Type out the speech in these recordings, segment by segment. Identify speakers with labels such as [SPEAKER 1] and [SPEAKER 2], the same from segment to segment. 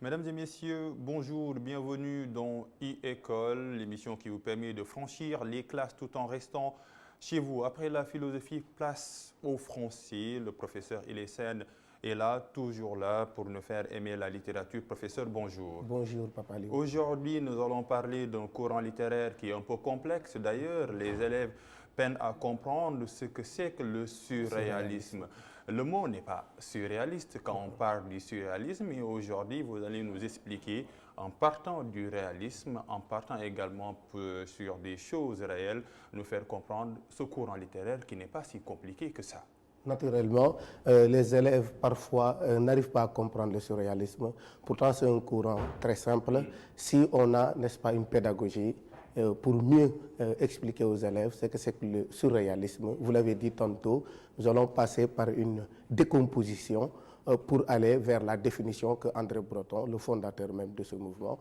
[SPEAKER 1] Mesdames et messieurs, bonjour, bienvenue dans e-École, l'émission qui vous permet de franchir les classes tout en restant chez vous. Après la philosophie, place au français. Le professeur Ilesen est là, toujours là, pour nous faire aimer la littérature. Professeur, bonjour.
[SPEAKER 2] Bonjour, Papa Léo.
[SPEAKER 1] Aujourd'hui, nous allons parler d'un courant littéraire qui est un peu complexe. D'ailleurs, les élèves peinent à comprendre ce que c'est que le surréalisme. Le mot n'est pas surréaliste quand on parle du surréalisme, et aujourd'hui, vous allez nous expliquer, en partant du réalisme, en partant également sur des choses réelles, nous faire comprendre ce courant littéraire qui n'est pas si compliqué que ça.
[SPEAKER 2] Naturellement, les élèves parfois n'arrivent pas à comprendre le surréalisme. Pourtant, c'est un courant très simple. Si on a, n'est-ce pas, une pédagogie pour mieux expliquer aux élèves ce que c'est que le surréalisme, vous l'avez dit tantôt, nous allons passer par une décomposition pour aller vers la définition que André Breton, le fondateur même de ce mouvement,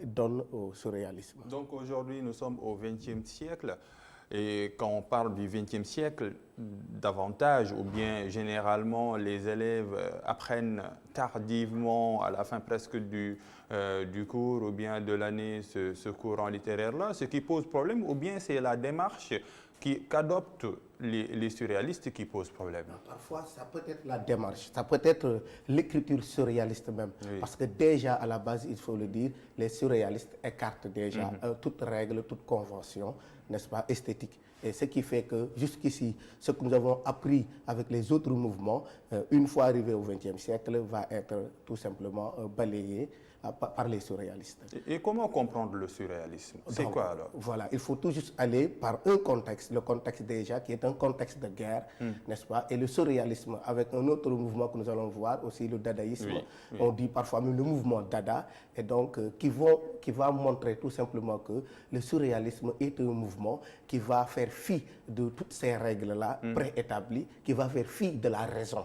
[SPEAKER 2] donne au surréalisme.
[SPEAKER 1] Donc aujourd'hui, nous sommes au XXe siècle. Et quand on parle du XXe siècle, davantage ou bien généralement, les élèves apprennent tardivement, à la fin presque du cours ou bien de l'année, ce courant littéraire-là, ce qui pose problème, ou bien c'est la démarche qu'adoptent les surréalistes qui pose problème.
[SPEAKER 2] Parfois, ça peut être la démarche, ça peut être l'écriture surréaliste même. Oui. Parce que déjà, à la base, il faut le dire, les surréalistes écartent déjà toute règle, toute convention, n'est-ce pas, esthétique. Et ce qui fait que jusqu'ici, ce que nous avons appris avec les autres mouvements, une fois arrivé au XXe siècle, va être tout simplement balayé par les surréalistes.
[SPEAKER 1] Et comment comprendre le surréalisme? C'est quoi alors?
[SPEAKER 2] Voilà, il faut tout juste aller par un contexte, le contexte déjà qui est un contexte de guerre, n'est-ce pas? Et le surréalisme avec un autre mouvement que nous allons voir, aussi le dadaïsme, on dit parfois même le mouvement dada, et donc qui va montrer tout simplement que le surréalisme est un mouvement qui va faire fi de toutes ces règles-là préétablies, qui va faire fi de la raison.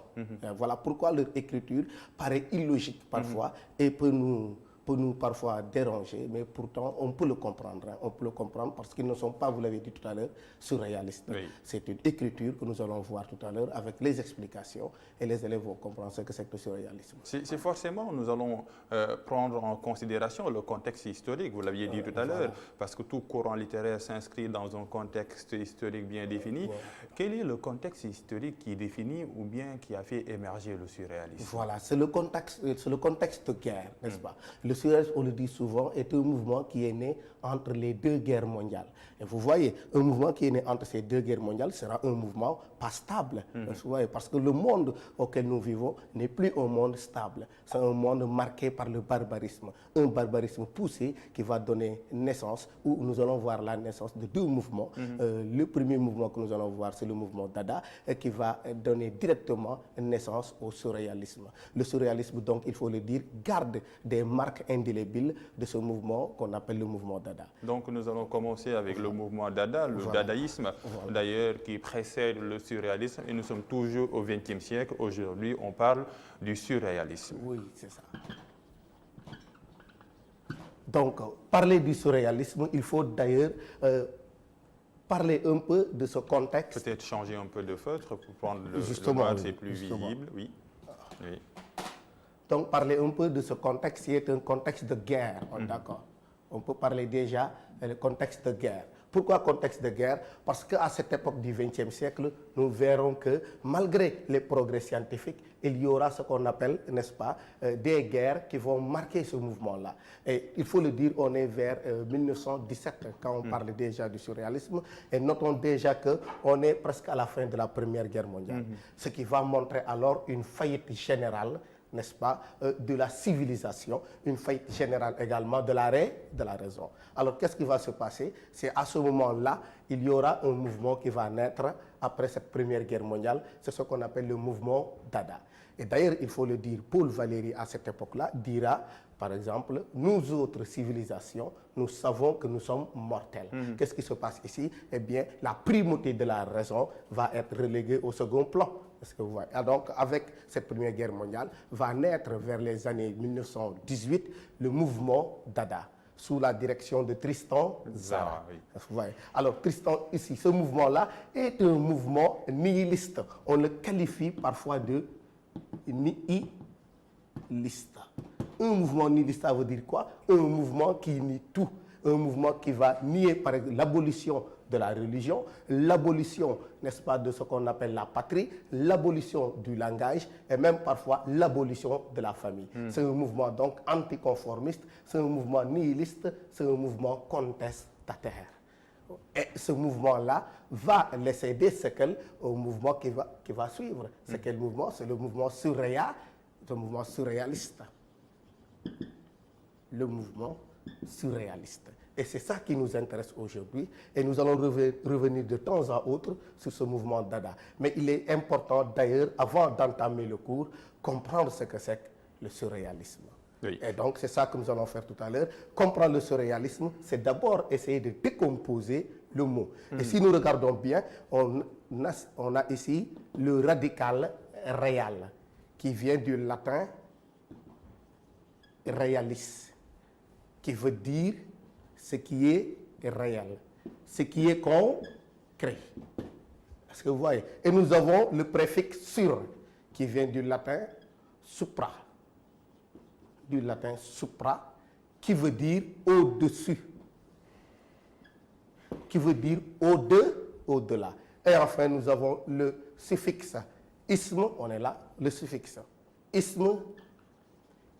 [SPEAKER 2] Voilà pourquoi leur écriture paraît illogique parfois et peut nous parfois déranger, mais pourtant on peut le comprendre. On peut le comprendre parce qu'ils ne sont pas, vous l'avez dit tout à l'heure, surréalistes. Oui. C'est une écriture que nous allons voir tout à l'heure avec les explications et les élèves vont comprendre ce que c'est que le surréalisme.
[SPEAKER 1] C'est forcément, nous allons prendre en considération le contexte historique, vous l'aviez dit tout à l'heure, parce que tout courant littéraire s'inscrit dans un contexte historique bien défini. Quel est le contexte historique qui définit ou bien qui a fait émerger le surréalisme?
[SPEAKER 2] Voilà, c'est le contexte de guerre, n'est-ce pas? Le surréalisme, on le dit souvent, est un mouvement qui est né entre les deux guerres mondiales. Et vous voyez, un mouvement qui est né entre ces deux guerres mondiales sera un mouvement pas stable. Vous voyez, parce que le monde auquel nous vivons n'est plus un monde stable. C'est un monde marqué par le barbarisme. Un barbarisme poussé qui va donner naissance, où nous allons voir la naissance de deux mouvements. Le premier mouvement que nous allons voir, c'est le mouvement Dada, qui va donner directement naissance au surréalisme. Le surréalisme, donc, il faut le dire, garde des marques indélébile de ce mouvement qu'on appelle le mouvement Dada.
[SPEAKER 1] Donc nous allons commencer avec le mouvement Dada, le dadaïsme, d'ailleurs qui précède le surréalisme, et nous sommes toujours au XXe siècle. Aujourd'hui, on parle du surréalisme.
[SPEAKER 2] Oui, c'est ça. Donc, parler du surréalisme, il faut d'ailleurs parler un peu de ce contexte.
[SPEAKER 1] Peut-être changer un peu de feutre pour prendre le noir, c'est plus visible. Oui. Oui.
[SPEAKER 2] Donc, parler un peu de ce contexte qui est un contexte de guerre, d'accord. On peut parler déjà du contexte de guerre. Pourquoi contexte de guerre? Parce qu'à cette époque du XXe siècle, nous verrons que malgré les progrès scientifiques, il y aura ce qu'on appelle, n'est-ce pas, des guerres qui vont marquer ce mouvement-là. Et il faut le dire, on est vers 1917 quand on parle déjà du surréalisme. Et notons déjà qu'on est presque à la fin de la Première Guerre mondiale. Ce qui va montrer alors une faillite générale, n'est-ce pas, de la civilisation, une faillite générale également de la raison. Alors, qu'est-ce qui va se passer? C'est à ce moment-là, il y aura un mouvement qui va naître après cette Première Guerre mondiale. C'est ce qu'on appelle le mouvement Dada. Et d'ailleurs, il faut le dire, Paul Valéry, à cette époque-là, dira, par exemple, nous autres civilisations, nous savons que nous sommes mortels. Qu'est-ce qui se passe ici? Eh bien, la primauté de la raison va être reléguée au second plan. Est-ce que vous voyez? Et donc, avec cette Première Guerre mondiale, va naître vers les années 1918 le mouvement Dada, sous la direction de Tristan Tzara. Oui. Alors, Tristan, ici, ce mouvement-là est un mouvement nihiliste. On le qualifie parfois de nihiliste. un mouvement nihiliste, ça veut dire quoi? Un mouvement qui nie tout. Un mouvement qui va nier, par exemple, l'abolition de la religion, l'abolition, n'est-ce pas, de ce qu'on appelle la patrie, l'abolition du langage et même parfois l'abolition de la famille. C'est un mouvement donc anticonformiste, c'est un mouvement nihiliste, c'est un mouvement contestataire. Et ce mouvement-là va laisser des séquelles au mouvement qui va suivre. C'est quel mouvement? C'est le mouvement surréaliste. Le mouvement surréaliste. Et c'est ça qui nous intéresse aujourd'hui. Et nous allons revenir de temps à autre sur ce mouvement Dada. Mais il est important d'ailleurs, avant d'entamer le cours, comprendre ce que c'est que le surréalisme. Oui. Et donc, c'est ça que nous allons faire tout à l'heure. Comprendre le surréalisme, c'est d'abord essayer de décomposer le mot. Et si nous regardons bien, on a ici le radical réal, qui vient du latin realis, qui veut dire ce qui est réel, ce qui est concret. Est-ce que vous voyez? Et nous avons le préfixe sur, qui vient du latin supra. Du latin supra, qui veut dire au-dessus, qui veut dire au-delà. Et enfin, nous avons le suffixe isme, on est là, le suffixe isme,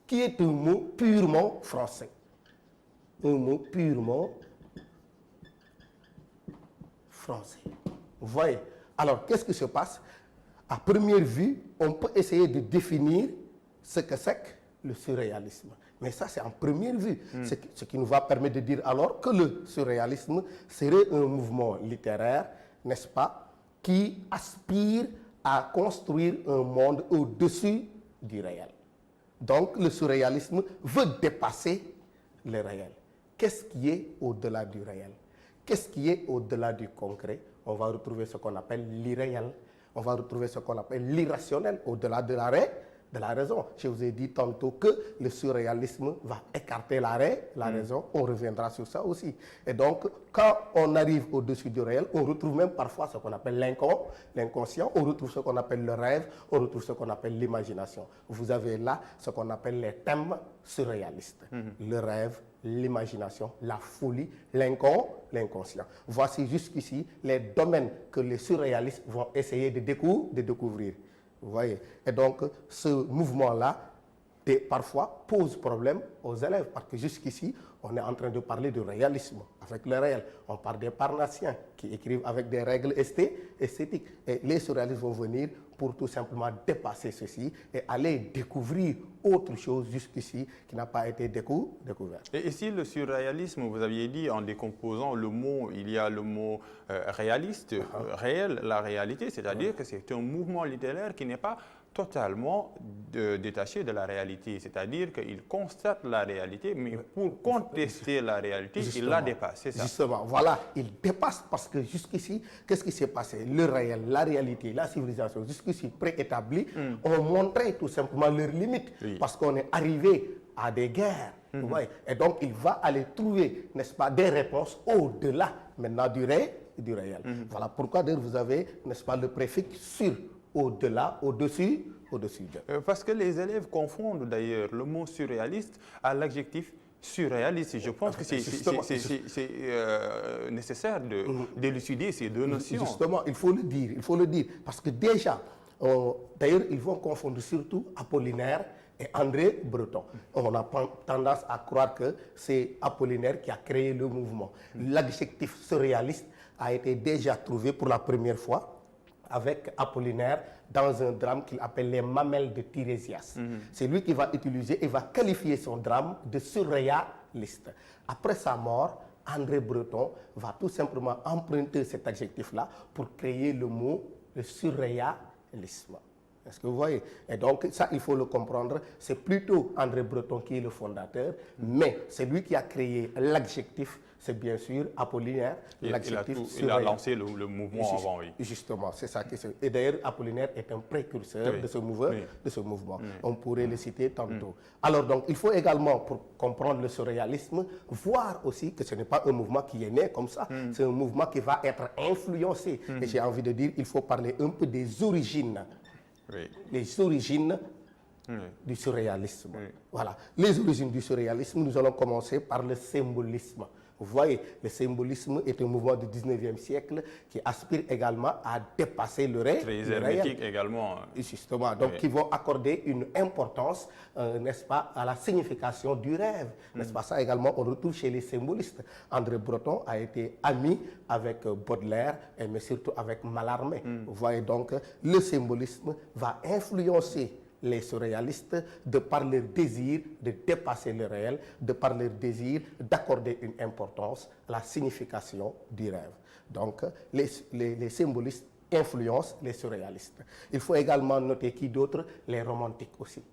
[SPEAKER 2] qui est un mot purement français. Un mot purement français. Vous voyez? Alors, qu'est-ce qui se passe? À première vue, on peut essayer de définir ce que c'est que le surréalisme. Mais ça, c'est en première vue. Ce qui nous va permettre de dire alors que le surréalisme serait un mouvement littéraire, n'est-ce pas, qui aspire à construire un monde au-dessus du réel. Donc, le surréalisme veut dépasser le réel. Qu'est-ce qui est au-delà du réel? Qu'est-ce qui est au-delà du concret? On va retrouver ce qu'on appelle l'irréel. On va retrouver ce qu'on appelle l'irrationnel, au-delà de la raison. Je vous ai dit tantôt que le surréalisme va écarter la raison. On reviendra sur ça aussi. Et donc, quand on arrive au-dessus du réel, on retrouve même parfois ce qu'on appelle l'inconscient, on retrouve ce qu'on appelle le rêve, on retrouve ce qu'on appelle l'imagination. Vous avez là ce qu'on appelle les thèmes surréalistes. Le rêve, l'imagination, la folie, l'inconscient. Voici jusqu'ici les domaines que les surréalistes vont essayer de découvrir. Vous voyez? Et donc, ce mouvement-là, parfois, pose problème aux élèves, parce que jusqu'ici, on est en train de parler de réalisme, avec le réel. On parle des parnassiens, qui écrivent avec des règles esthétiques. Et les surréalistes vont venir pour tout simplement dépasser ceci et aller découvrir autre chose jusqu'ici qui n'a pas été découvert.
[SPEAKER 1] Et ici, le surréalisme, vous aviez dit, en décomposant le mot, il y a le mot réaliste, réel, la réalité, c'est-à-dire que c'est un mouvement littéraire qui n'est pas totalement détaché de la réalité, c'est-à-dire qu'il constate la réalité, mais pour contester la réalité, il la dépasse, c'est ça?
[SPEAKER 2] Justement, voilà, il dépasse parce que jusqu'ici, qu'est-ce qui s'est passé? Le réel, la réalité, la civilisation, jusqu'ici préétablie, ont montré tout simplement leurs limites, parce qu'on est arrivé à des guerres, vous voyez, et donc il va aller trouver, n'est-ce pas, des réponses au-delà maintenant du réel. Voilà pourquoi d'ailleurs vous avez, n'est-ce pas, le préfixe sur, au-delà, au-dessus de.
[SPEAKER 1] Parce que les élèves confondent d'ailleurs le mot surréaliste à l'adjectif surréaliste. Je pense que c'est nécessaire d'élucider ces deux notions.
[SPEAKER 2] Justement, il faut le dire, parce que déjà, d'ailleurs, ils vont confondre surtout Apollinaire et André Breton. On a tendance à croire que c'est Apollinaire qui a créé le mouvement. L'adjectif surréaliste a été déjà trouvé pour la première fois avec Apollinaire dans un drame qu'il appelle les Mamelles de Tirésias. C'est lui qui va utiliser et va qualifier son drame de surréaliste. Après sa mort, André Breton va tout simplement emprunter cet adjectif-là pour créer le mot le surréalisme. Est-ce que vous voyez? Et donc, ça, il faut le comprendre. C'est plutôt André Breton qui est le fondateur, mais c'est lui qui a créé l'adjectif. C'est bien sûr Apollinaire, l'adjectif surréaliste.
[SPEAKER 1] Il a lancé le mouvement avant, oui.
[SPEAKER 2] Justement, c'est ça qui se... Et d'ailleurs, Apollinaire est un précurseur de ce mouvement. On pourrait le citer tantôt. Alors donc, il faut également, pour comprendre le surréalisme, voir aussi que ce n'est pas un mouvement qui est né comme ça. C'est un mouvement qui va être influencé. Et j'ai envie de dire, il faut parler un peu des origines. Les origines du surréalisme.
[SPEAKER 1] Oui.
[SPEAKER 2] Voilà, les origines du surréalisme, nous allons commencer par le symbolisme. Vous voyez, le symbolisme est un mouvement du 19e siècle qui aspire également à dépasser le réel.
[SPEAKER 1] Très hermétique également.
[SPEAKER 2] Justement, donc
[SPEAKER 1] Oui.
[SPEAKER 2] qui vont accorder une importance, n'est-ce pas, à la signification du rêve. N'est-ce pas, ça également, on retrouve chez les symbolistes. André Breton a été ami avec Baudelaire, mais surtout avec Mallarmé. Vous voyez donc, le symbolisme va influencer les surréalistes de par leur désir de dépasser le réel, de par leur désir d'accorder une importance à la signification du rêve. Donc, les symbolistes influencent les surréalistes. Il faut également noter qui d'autre? Les romantiques aussi.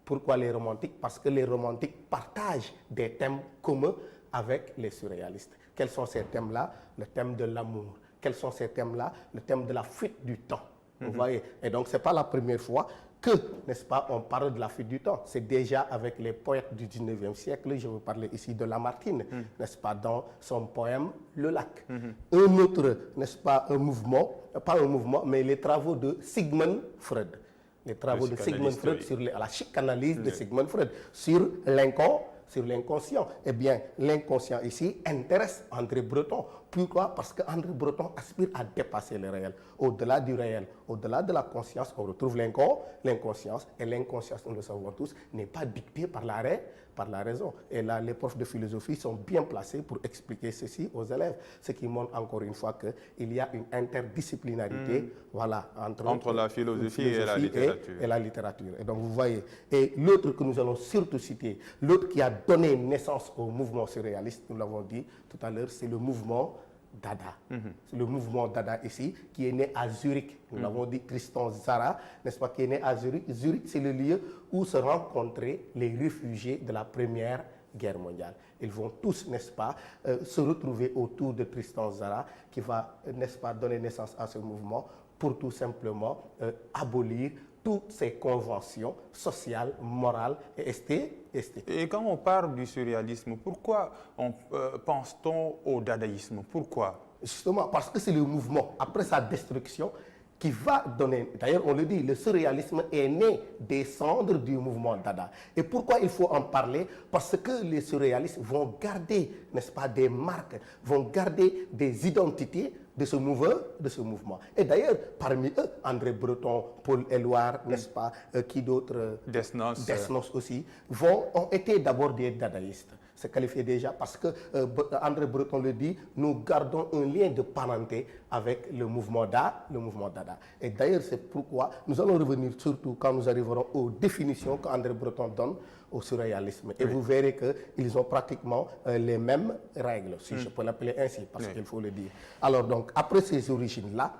[SPEAKER 2] Pourquoi les romantiques? Parce que les romantiques partagent des thèmes communs avec les surréalistes. Quels sont ces thèmes-là? Le thème de l'amour. Quels sont ces thèmes-là? Le thème de la fuite du temps. Vous voyez? Et donc, ce n'est pas la première fois que, n'est-ce pas, on parle de la fuite du temps. C'est déjà avec les poètes du 19e siècle, je veux parler ici de Lamartine, n'est-ce pas, dans son poème Le Lac. Un autre, n'est-ce pas, un mouvement, pas un mouvement, mais les travaux de Sigmund Freud. Les travaux de Sigmund Freud sur la psychanalyse de Sigmund Freud, sur l'inconscient. Eh bien, l'inconscient ici intéresse André Breton. Pourquoi? Parce qu'André Breton aspire à dépasser le réel. Au-delà du réel, au-delà de la conscience, on retrouve l'inconscience. Et l'inconscience, nous le savons tous, n'est pas dictée par la raison. Et là, les profs de philosophie sont bien placés pour expliquer ceci aux élèves. Ce qui montre encore une fois qu'il y a une interdisciplinarité voilà, entre
[SPEAKER 1] la philosophie et la littérature.
[SPEAKER 2] Et la littérature. Et donc, vous voyez. Et l'autre que nous allons surtout citer, l'autre qui a donné naissance au mouvement surréaliste, nous l'avons dit tout à l'heure, c'est le mouvement Dada. C'est le mouvement Dada ici, qui est né à Zurich. Nous l'avons dit, Tristan Tzara, n'est-ce pas, qui est né à Zurich. Zurich, c'est le lieu où se rencontraient les réfugiés de la Première Guerre mondiale. Ils vont tous, n'est-ce pas, se retrouver autour de Tristan Tzara, qui va, n'est-ce pas, donner naissance à ce mouvement pour tout simplement abolir toutes ces conventions sociales, morales et esthétiques.
[SPEAKER 1] Et quand on parle du surréalisme, pourquoi pense-t-on au dadaïsme? Pourquoi?
[SPEAKER 2] Justement, parce que c'est le mouvement, après sa destruction, qui va donner... D'ailleurs, on le dit, le surréalisme est né des cendres du mouvement Dada. Et pourquoi il faut en parler? Parce que les surréalistes vont garder, n'est-ce pas, des marques, vont garder des identités de ce mouvement. Et d'ailleurs, parmi eux, André Breton, Paul Éluard, n'est-ce pas, qui d'autres? Desnos aussi, ont été d'abord des dadaïstes. C'est qualifié déjà parce que André Breton le dit, nous gardons un lien de parenté avec le mouvement Dada. Et d'ailleurs, c'est pourquoi nous allons revenir surtout quand nous arriverons aux définitions qu'André Breton donne au surréalisme. Et vous verrez qu'ils ont pratiquement les mêmes règles, si je peux l'appeler ainsi, parce qu'il faut le dire. Alors donc, après ces origines-là,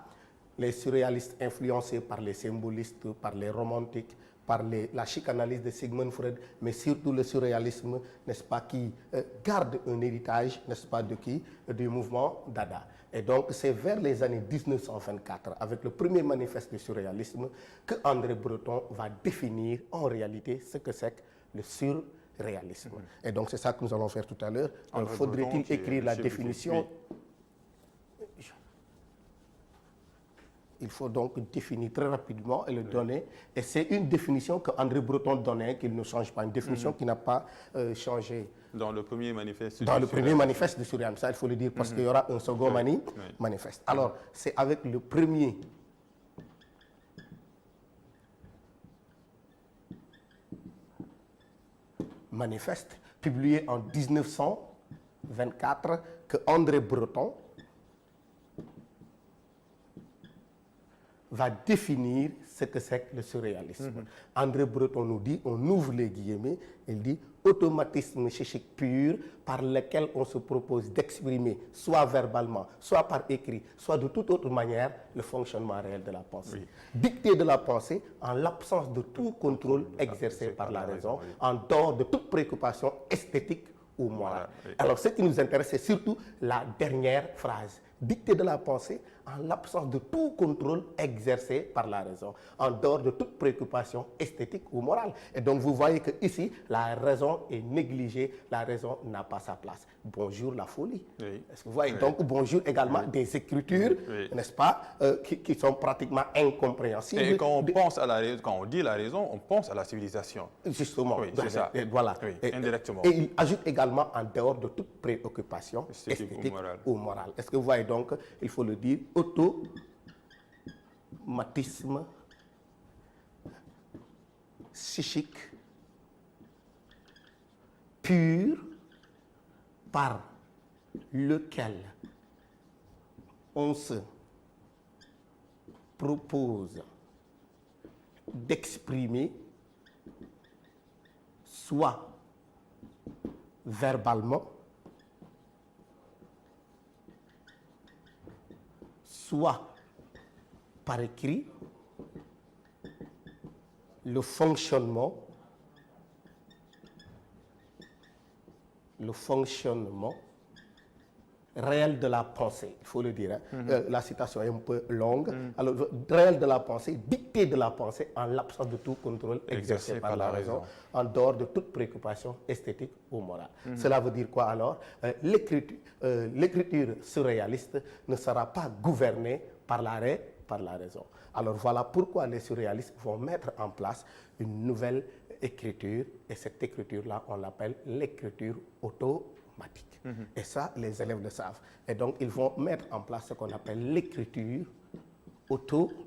[SPEAKER 2] les surréalistes influencés par les symbolistes, par les romantiques, par la psychanalyse de Sigmund Freud, mais surtout le surréalisme, n'est-ce pas, qui garde un héritage, n'est-ce pas, de qui? Du mouvement Dada. Et donc, c'est vers les années 1924, avec le premier manifeste du surréalisme, que André Breton va définir en réalité ce que c'est que le surréalisme. Et donc, c'est ça que nous allons faire tout à l'heure. Faudrait-il écrire la définition? Il faut donc définir très rapidement et le donner. Et c'est une définition qu'André Breton donnait, qu'il ne change pas. Une définition qui n'a pas changé.
[SPEAKER 1] Dans le premier manifeste
[SPEAKER 2] manifeste du surréalisme. Ça, il faut le dire, parce qu'il y aura un second manifeste. Alors, c'est avec le premier manifeste, publié en 1924, que André Breton va définir ce que c'est que le surréalisme. André Breton nous dit, on ouvre les guillemets, il dit « automatisme psychique pur par lequel on se propose d'exprimer, soit verbalement, soit par écrit, soit de toute autre manière, le fonctionnement réel de la pensée. Dictée de la pensée en l'absence de tout contrôle exercé par la raison, en dehors de toute préoccupation esthétique ou morale. » Alors, ce qui nous intéresse, c'est surtout la dernière phrase. dictée de la pensée en l'absence de tout contrôle exercé par la raison, en dehors de toute préoccupation esthétique ou morale. Et donc vous voyez que ici, la raison est négligée, la raison n'a pas sa place. Bonjour la folie.
[SPEAKER 1] Oui.
[SPEAKER 2] Est-ce que vous voyez?
[SPEAKER 1] Oui.
[SPEAKER 2] Donc bonjour également des écritures,
[SPEAKER 1] Oui.
[SPEAKER 2] n'est-ce pas, qui sont pratiquement incompréhensibles.
[SPEAKER 1] Et quand on pense à la raison, quand on dit la raison, on pense à la civilisation.
[SPEAKER 2] Justement,
[SPEAKER 1] Oui, c'est ça.
[SPEAKER 2] Et voilà.
[SPEAKER 1] Oui,
[SPEAKER 2] Et-
[SPEAKER 1] indirectement.
[SPEAKER 2] Et il ajoute également en dehors de toute préoccupation
[SPEAKER 1] Esthétique ou
[SPEAKER 2] esthétique
[SPEAKER 1] morale.
[SPEAKER 2] ou morale. Est-ce que vous voyez donc, il faut le dire, automatisme psychique pur par lequel on se propose d'exprimer soit verbalement, soit par écrit, le fonctionnement réel de la pensée, il faut le dire. Hein. La citation est un peu longue. Alors, réel de la pensée, dictée de la pensée en l'absence de tout contrôle exercé par la raison, en dehors de toute préoccupation esthétique ou morale. Cela veut dire quoi alors? L'écriture surréaliste ne sera pas gouvernée par la raison. Alors voilà pourquoi les surréalistes vont mettre en place une nouvelle écriture, et cette écriture-là, on l'appelle l'écriture automatique. Et ça, les élèves le savent. Et donc, ils vont mettre en place ce qu'on appelle l'écriture automatique.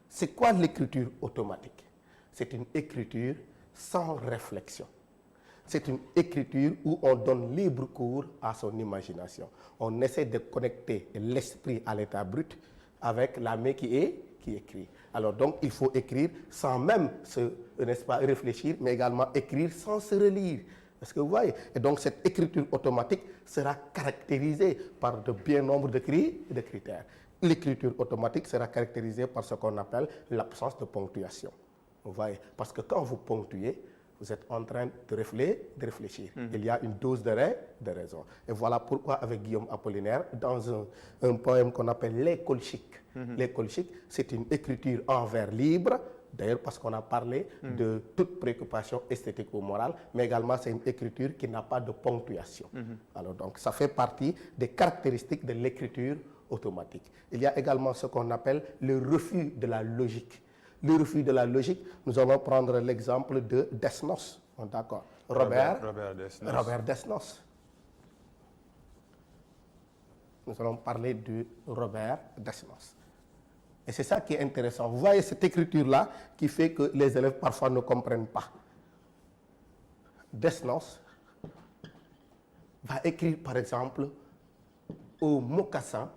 [SPEAKER 2] C'est quoi l'écriture automatique? C'est une écriture sans réflexion. C'est une écriture où on donne libre cours à son imagination. On essaie de connecter l'esprit à l'état brut avec la main qui écrit. Alors donc, il faut écrire sans même n'est-ce pas, réfléchir, mais également écrire sans se relire. Est-ce que vous voyez? Et donc, cette écriture automatique sera caractérisée par de bien nombre de critères. L'écriture automatique sera caractérisée par ce qu'on appelle l'absence de ponctuation. Vous voyez? Parce que quand vous ponctuez, vous êtes en train de réfléchir. Il y a une dose de raison. Et voilà pourquoi, avec Guillaume Apollinaire, dans un poème qu'on appelle Les Colchiques, Les Colchiques, c'est une écriture en vers libre, d'ailleurs parce qu'on a parlé de toute préoccupation esthétique ou morale, mais également c'est une écriture qui n'a pas de ponctuation. Alors donc, ça fait partie des caractéristiques de l'écriture automatique. Il y a également ce qu'on appelle le refus de la logique. Le refus de la logique, nous allons prendre l'exemple de Desnos. D'accord. Robert Desnos. Nous allons parler de Robert Desnos. Et c'est ça qui est intéressant. Vous voyez cette écriture-là qui fait que les élèves parfois ne comprennent pas. Desnos va écrire par exemple au mocassin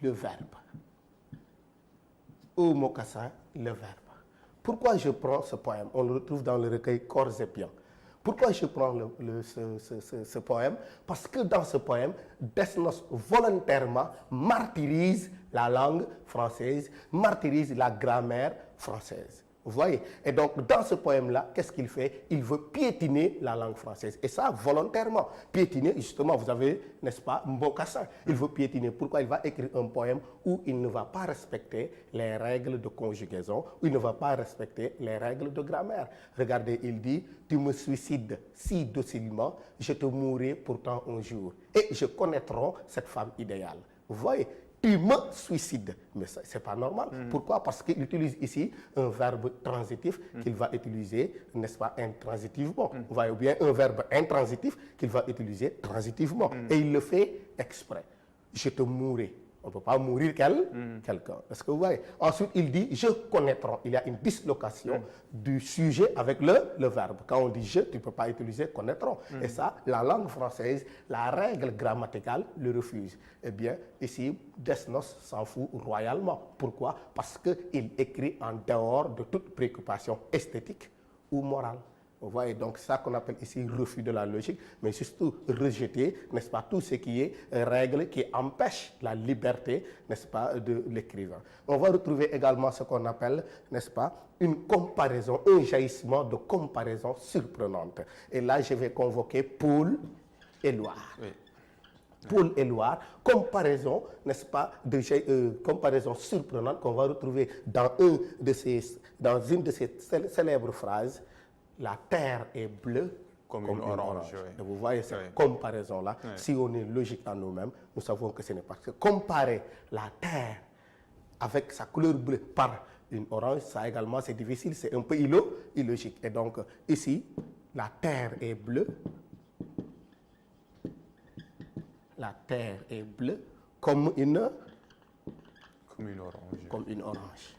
[SPEAKER 2] le verbe. Au mocassin, le verbe. Pourquoi je prends ce poème? On le retrouve dans le recueil Corps et Biens. Pourquoi je prends ce poème? Parce que dans ce poème, Desnos volontairement martyrise la langue française, martyrise la grammaire française. Vous voyez? Et donc, dans ce poème-là, qu'est-ce qu'il fait? Il veut piétiner la langue française. Et ça, volontairement. Piétiner, justement, vous avez, n'est-ce pas, Mbokassin. Il veut piétiner. Pourquoi? Il va écrire un poème où il ne va pas respecter les règles de conjugaison, où il ne va pas respecter les règles de grammaire. Regardez, il dit, tu me suicides si docilement, je te mourrai pourtant un jour. Et je connaîtrai cette femme idéale. Vous voyez? Tu me suicides. Mais ce n'est pas normal. Pourquoi? Parce qu'il utilise ici un verbe transitif qu'il va utiliser, n'est-ce pas, intransitivement. Vous voyez, ou bien un verbe intransitif qu'il va utiliser transitivement. Et il le fait exprès. Je te mourrai. On ne peut pas mourir quelqu'un. Est-ce que vous voyez? Ensuite, il dit, je connaîtrai. Il y a une dislocation du sujet avec le verbe. Quand on dit je, tu ne peux pas utiliser connaîtront. Et ça, la langue française, la règle grammaticale le refuse. Eh bien, ici, Desnos s'en fout royalement. Pourquoi? Parce qu'il écrit en dehors de toute préoccupation esthétique ou morale. Vous voyez, donc c'est ça qu'on appelle ici refus de la logique, mais surtout rejeter, n'est-ce pas, tout ce qui est règle qui empêche la liberté, n'est-ce pas, de l'écrivain. On va retrouver également ce qu'on appelle, n'est-ce pas, une comparaison, un jaillissement de comparaison surprenante. Et là, je vais convoquer Paul Éluard.
[SPEAKER 1] Oui.
[SPEAKER 2] Paul Éluard, comparaison, n'est-ce pas, comparaison surprenante qu'on va retrouver dans une de ces célèbres phrases. La terre est bleue comme une orange.
[SPEAKER 1] Oui.
[SPEAKER 2] Et vous voyez cette comparaison-là, si on est logique en nous-mêmes, nous savons que ce n'est pas. Comparer la terre avec sa couleur bleue par une orange, ça également c'est difficile, c'est un peu illogique. Et donc ici, la terre est bleue. La terre est bleue comme une
[SPEAKER 1] orange.
[SPEAKER 2] Comme une orange.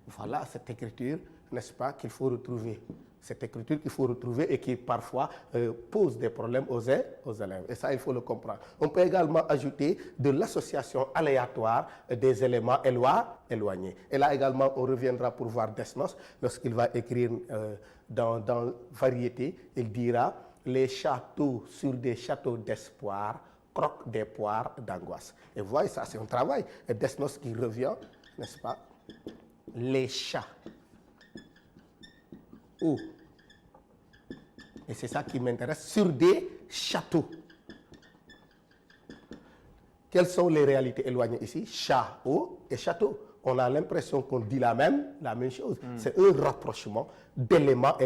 [SPEAKER 2] Voilà cette écriture, n'est-ce pas, qu'il faut retrouver. Cette écriture qu'il faut retrouver et qui parfois pose des problèmes aux élèves. Et ça, il faut le comprendre. On peut également ajouter de l'association aléatoire des éléments éloignés. Et là également, on reviendra pour voir Desnos, lorsqu'il va écrire dans Variété, il dira « Les châteaux sur des châteaux d'espoir croquent des poires d'angoisse ». Et vous voyez, ça c'est un travail. Et Desnos qui revient, n'est-ce pas, les chats. Oh. Et c'est ça qui m'intéresse, sur des châteaux. Quelles sont les réalités éloignées ici? Chat, eau et château. On a l'impression qu'on dit la même chose. C'est un rapprochement d'éléments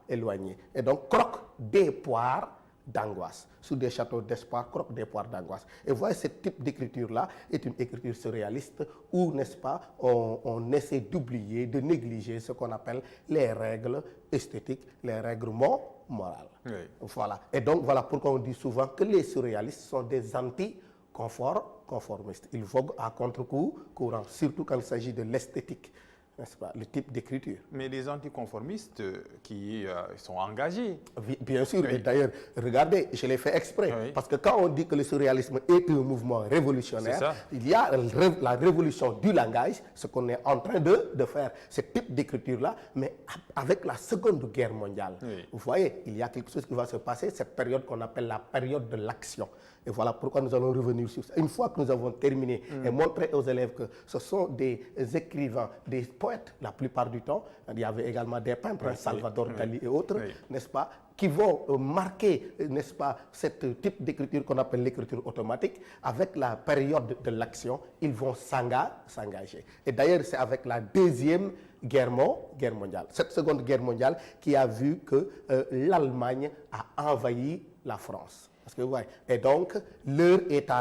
[SPEAKER 2] éloignés. Et donc, croque des poires d'angoisse. Sous des châteaux d'espoir, croque des poires d'angoisse. Et vous voyez, ce type d'écriture-là est une écriture surréaliste où, n'est-ce pas, on essaie d'oublier, de négliger ce qu'on appelle les règles esthétiques, les règles morales.
[SPEAKER 1] Oui.
[SPEAKER 2] Voilà. Et donc, voilà pourquoi on dit souvent que les surréalistes sont des anti-conformistes. Ils voguent à contre-courant, surtout quand il s'agit de l'esthétique, n'est-ce pas, le type d'écriture.
[SPEAKER 1] Mais les anticonformistes qui sont engagés.
[SPEAKER 2] Bien sûr, et d'ailleurs, regardez, je l'ai fait exprès, parce que quand on dit que le surréalisme est un mouvement révolutionnaire, il y a la révolution du langage, ce qu'on est en train de faire, ce type d'écriture-là, mais avec la Seconde Guerre mondiale. Vous voyez, il y a quelque chose qui va se passer, cette période qu'on appelle la période de l'action. Et voilà pourquoi nous allons revenir sur ça. Une fois que nous avons terminé et montré aux élèves que ce sont des écrivains, des poètes, la plupart du temps, il y avait également des peintres, Salvador Dali et autres, n'est-ce pas, qui vont marquer, n'est-ce pas, ce type d'écriture qu'on appelle l'écriture automatique. Avec la période de l'action, ils vont s'engager. Et d'ailleurs, c'est avec la Deuxième Guerre mondiale, cette Seconde Guerre mondiale, qui a vu que l'Allemagne a envahi la France. Parce que vous voyez, et donc, l'heure est à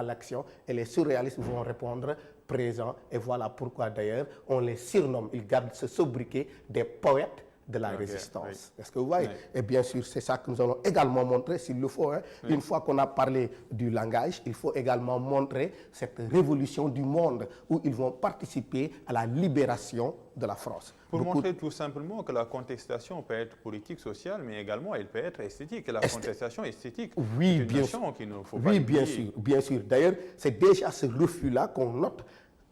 [SPEAKER 2] l'action et les surréalistes vont répondre présent. Et voilà pourquoi d'ailleurs, on les surnomme, ils gardent ce sobriquet des poètes de la résistance. Est-ce que vous voyez? Et bien sûr, c'est ça que nous allons également montrer, s'il le faut. Une fois qu'on a parlé du langage, il faut également montrer cette révolution du monde où ils vont participer à la libération de la France.
[SPEAKER 1] Pour montrer tout simplement que la contestation peut être politique, sociale, mais également elle peut être esthétique. Et la contestation esthétique,
[SPEAKER 2] oui,
[SPEAKER 1] c'est une
[SPEAKER 2] bien
[SPEAKER 1] notion qu'il ne faut pas
[SPEAKER 2] oui,
[SPEAKER 1] oublier.
[SPEAKER 2] bien sûr. D'ailleurs, c'est déjà ce refus-là qu'on note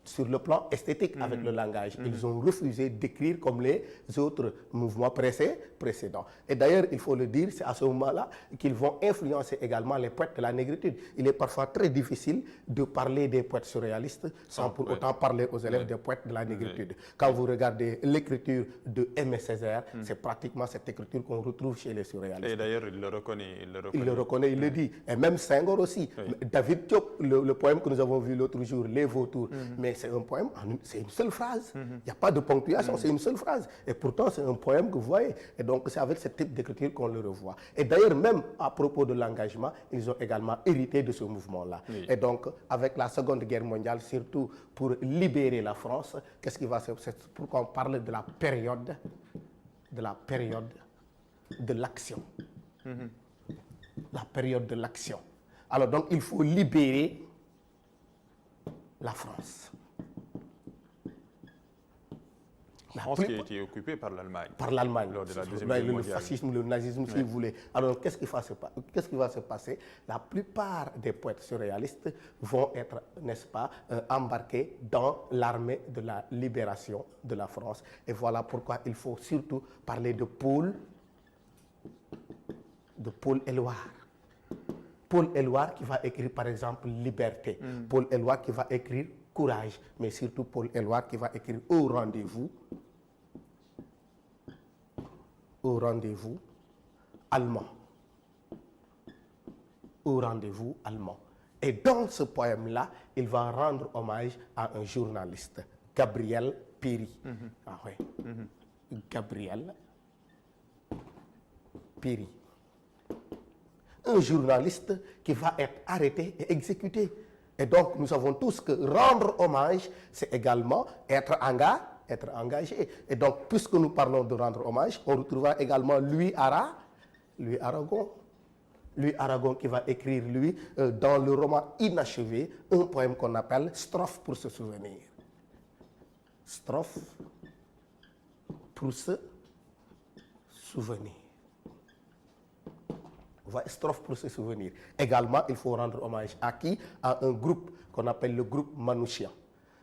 [SPEAKER 2] sur le plan esthétique avec le langage. Ils ont refusé d'écrire comme les autres mouvements précédents. Et d'ailleurs, il faut le dire, c'est à ce moment-là qu'ils vont influencer également les poètes de la négritude. Il est parfois très difficile de parler des poètes surréalistes sans pour autant parler aux élèves des poètes de la négritude. Quand vous regardez l'écriture de Aimé Césaire, c'est pratiquement cette écriture qu'on retrouve chez les surréalistes.
[SPEAKER 1] Et d'ailleurs, il le reconnaît.
[SPEAKER 2] Il le reconnaît, il le dit. Et même Senghor aussi. David Diop, le poème que nous avons vu l'autre jour, Les Vautours, mais c'est un poème, c'est une seule phrase. Il n'y a pas de ponctuation, c'est une seule phrase. Et pourtant, c'est un poème que vous voyez. Et donc, c'est avec ce type d'écriture qu'on le revoit. Et d'ailleurs, même à propos de l'engagement, ils ont également hérité de ce mouvement-là. Et donc, avec la Seconde Guerre mondiale, surtout pour libérer la France, qu'est-ce qui va se passer? Pourquoi on parle de la période de l'action. La période de l'action. Alors, donc, il faut libérer la France.
[SPEAKER 1] France qui a été occupée par l'Allemagne.
[SPEAKER 2] Par l'Allemagne.
[SPEAKER 1] Lors de la Deuxième Guerre
[SPEAKER 2] Le
[SPEAKER 1] mondiale.
[SPEAKER 2] fascisme, le nazisme, si vous voulez. Alors, qu'est-ce qui va se passer? La plupart des poètes surréalistes vont être, n'est-ce pas, embarqués dans l'armée de la libération de la France. Et voilà pourquoi il faut surtout parler de Paul Éluard. Paul Éluard qui va écrire, par exemple, Liberté. Paul Éluard qui va écrire Courage. Mais surtout Paul Éluard qui va écrire Au rendez-vous allemand. Au rendez-vous allemand. Et dans ce poème-là, il va rendre hommage à un journaliste, Gabriel Péri. Ah oui. Gabriel Péri. Un journaliste qui va être arrêté et exécuté. Et donc, nous savons tous que rendre hommage, c'est également être engagé. Et donc, puisque nous parlons de rendre hommage, on retrouvera également Louis Aragon. Louis Aragon qui va écrire, lui, dans le roman Inachevé, un poème qu'on appelle Strophe pour se souvenir. Strophe pour se souvenir. Strophe pour se souvenir. Également, il faut rendre hommage à qui? À un groupe qu'on appelle le groupe Manouchian.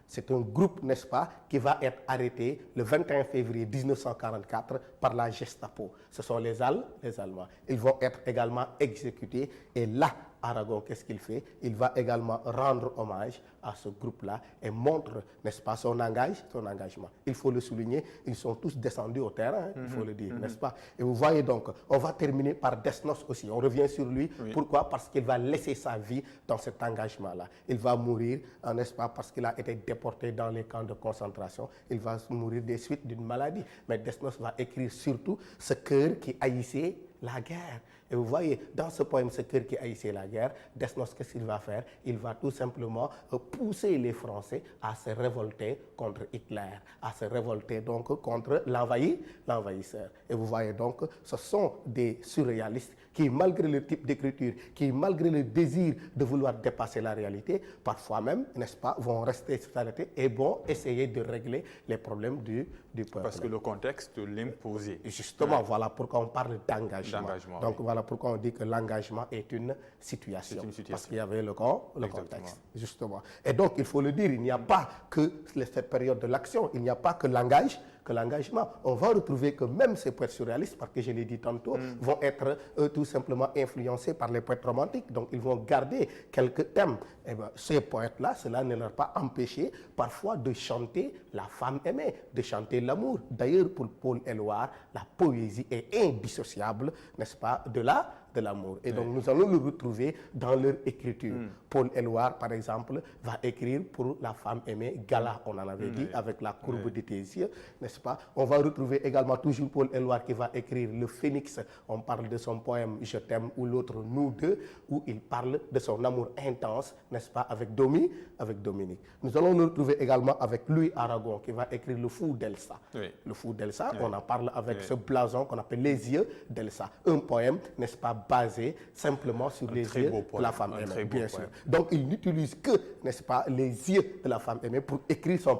[SPEAKER 2] C'est un groupe, n'est-ce pas, qui va être arrêté le 21 février 1944 par la Gestapo. Ce sont les Allemands. Ils vont être également exécutés. Et là, Aragon, qu'est-ce qu'il fait? Il va également rendre hommage à ce groupe-là et montre, n'est-ce pas, son engagement. Il faut le souligner, ils sont tous descendus au terrain, il faut le dire, n'est-ce pas? Et vous voyez donc, on va terminer par Desnos aussi. On revient sur lui. Oui. Pourquoi? Parce qu'il va laisser sa vie dans cet engagement-là. Il va mourir, n'est-ce pas, parce qu'il a été déporté dans les camps de concentration. Il va mourir des suites d'une maladie. Mais Desnos va écrire surtout ce cœur qui haïssait la guerre. Et vous voyez, dans ce poème, ce cœur qui haïssait la guerre, Desnos, qu'est-ce qu'il va faire? Il va tout simplement pousser les Français à se révolter contre Hitler, à se révolter donc contre l'envahisseur. Et vous voyez donc, ce sont des surréalistes qui, malgré le type d'écriture, qui, malgré le désir de vouloir dépasser la réalité, parfois même, n'est-ce pas, vont rester s'arrêter et vont essayer de régler les problèmes du peuple.
[SPEAKER 1] Parce que le contexte l'imposait.
[SPEAKER 2] Justement, voilà pourquoi on parle d'engagement. Donc voilà pourquoi on dit que l'engagement est une situation. Parce qu'il y avait le contexte, justement. Et donc, il faut le dire, il n'y a pas que cette période de l'action, il n'y a pas que l'engagement. On va retrouver que même ces poètes surréalistes, parce que je l'ai dit tantôt, vont être tout simplement influencés par les poètes romantiques. Donc, ils vont garder quelques thèmes. Et bien, ces poètes-là, cela ne leur a pas empêché parfois de chanter la femme aimée, de chanter l'amour. D'ailleurs, pour Paul Éluard, la poésie est indissociable, n'est-ce pas, de l'amour. Et donc, nous allons le retrouver dans leur écriture. Paul Éluard, par exemple, va écrire pour la femme aimée, Gala, on en avait dit, avec la courbe de tes yeux, n'est-ce pas? On va retrouver également toujours Paul Éluard qui va écrire Le Phénix. On parle de son poème Je t'aime ou l'autre Nous deux, où il parle de son amour intense, n'est-ce pas, avec Dominique. Nous allons le retrouver également avec Louis Aragon qui va écrire Le Fou d'Elsa. Le Fou d'Elsa, on en parle avec ce blason qu'on appelle Les yeux d'Elsa. Un poème, n'est-ce pas, basé simplement sur les yeux de la femme aimée, bien sûr. Donc, il n'utilise que, n'est-ce pas, les yeux de la femme aimée pour écrire son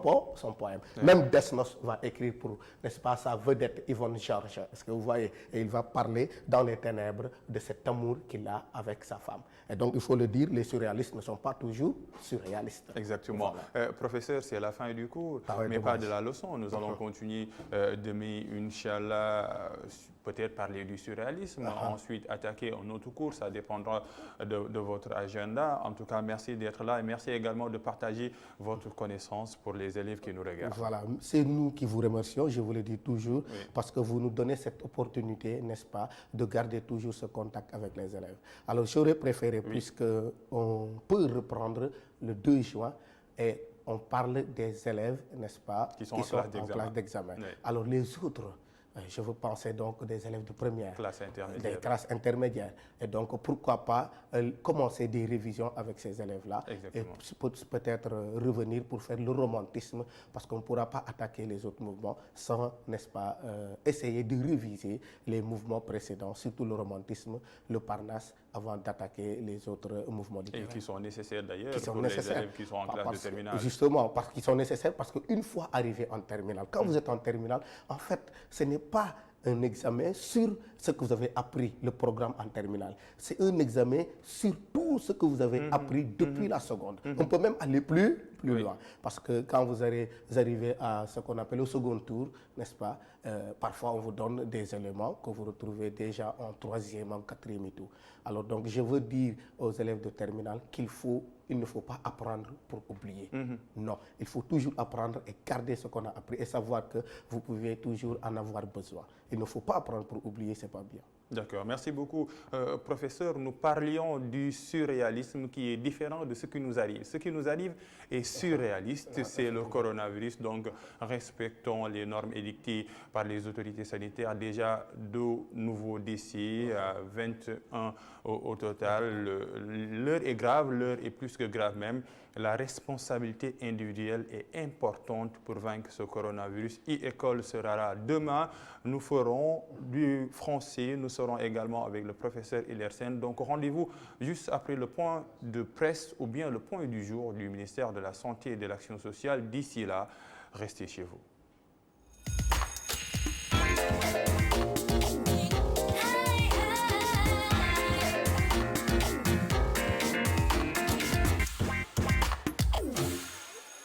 [SPEAKER 2] poème. Même Desnos va écrire pour, n'est-ce pas, sa vedette Yvonne Georges. Est-ce que vous voyez? Et il va parler dans les ténèbres de cet amour qu'il a avec sa femme. Et donc, il faut le dire, les surréalistes ne sont pas toujours surréalistes.
[SPEAKER 1] Exactement. Voilà. Professeur, c'est la fin du cours, mais pas de la leçon. Nous allons continuer demain, Inch'Allah, peut-être parler du surréalisme, ensuite attaquer un autre cours, ça dépendra de votre agenda. En tout cas, merci d'être là et merci également de partager votre connaissance pour les élèves qui nous regardent.
[SPEAKER 2] Voilà, c'est nous qui vous remercions, je vous le dis toujours, parce que vous nous donnez cette opportunité, n'est-ce pas, de garder toujours ce contact avec les élèves. Alors, j'aurais préféré, puisque on peut reprendre le 2 juin et on parle des élèves, n'est-ce pas,
[SPEAKER 1] qui sont en classe d'examen.
[SPEAKER 2] Alors, les autres Je veux penser donc des élèves de première,
[SPEAKER 1] Classe
[SPEAKER 2] des
[SPEAKER 1] intermédiaire.
[SPEAKER 2] classes intermédiaires. Et donc, pourquoi pas commencer des révisions avec ces élèves-là et peut-être revenir pour faire le romantisme, parce qu'on ne pourra pas attaquer les autres mouvements sans, n'est-ce pas, essayer de réviser les mouvements précédents, surtout le romantisme, le Parnasse, avant d'attaquer les autres mouvements littéraires.
[SPEAKER 1] Et qui sont nécessaires d'ailleurs
[SPEAKER 2] pour
[SPEAKER 1] les élèves qui sont en classe de terminale.
[SPEAKER 2] Justement, parce qu'ils sont nécessaires, parce qu'une fois arrivé en terminale, quand vous êtes en terminale, en fait, ce n'est pas un examen sur ce que vous avez appris, le programme en terminale. C'est un examen sur tout ce que vous avez appris depuis la seconde. On peut même aller plus loin. Parce que quand vous arrivez à ce qu'on appelle le second tour, n'est-ce pas, parfois on vous donne des éléments que vous retrouvez déjà en troisième, en quatrième et tout. Alors donc je veux dire aux élèves de terminale qu'il ne faut pas apprendre pour oublier. Non, il faut toujours apprendre et garder ce qu'on a appris et savoir que vous pouvez toujours en avoir besoin. Il ne faut pas apprendre pour oublier, c'est pas bien.
[SPEAKER 1] D'accord, merci beaucoup. Professeur, nous parlions du surréalisme qui est différent de ce qui nous arrive. Ce qui nous arrive est surréaliste, c'est le coronavirus, donc respectons les normes édictées par les autorités sanitaires. Déjà 2 nouveaux décès, 21 au total. L'heure est grave, l'heure est plus que grave même. La responsabilité individuelle est importante pour vaincre ce coronavirus. E-École sera là demain. Nous ferons du français. Nous serons également avec le professeur Hilaire Sène. Donc rendez-vous juste après le point de presse ou bien le point du jour du ministère de la Santé et de l'Action sociale. D'ici là, restez chez vous.